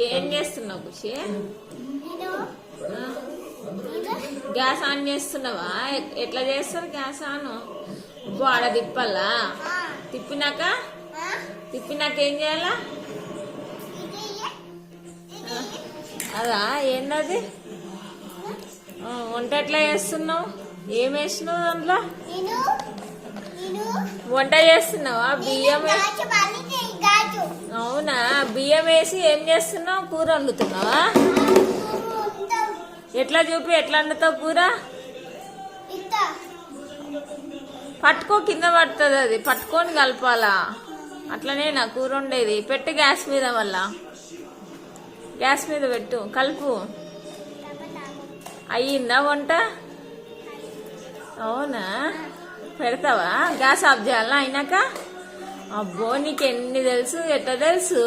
ఏం చేస్తున్నావు ఖుషి? Gas on చేస్తున్నావా? ఎట్లా చేస్తారు గ్యాస్ ఆన్? ఆడ తిప్పాలా? తిప్పినాక ఏం చేయాలా? అదా ఏందది? వంట ఎట్లా చేస్తున్నావు? ఏం వేసినావు దాంట్లో? వంట చేస్తున్నావా? బియ్యం అవునా? బియ్యం వేసి ఏం చేస్తున్నావు? కూర వండుతున్నావా? ఎట్లా చూపి, ఎట్లా వండుతావు కూర? పట్టుకో, కింద పడుతుంది అది. పట్టుకొని కలపాలా? అట్లనే నా కూర ఉండేది. పెట్టు గ్యాస్ మీద, వల్ల గ్యాస్ మీద పెట్టు, కలుపు. అయ్యిందా వంట? అవునా? పెడతావా? గ్యాస్ ఆఫ్ చేయాలా అయినాక? అబ్బో, నీకు ఎన్ని తెలుసు, ఎట్లా తెలుసు?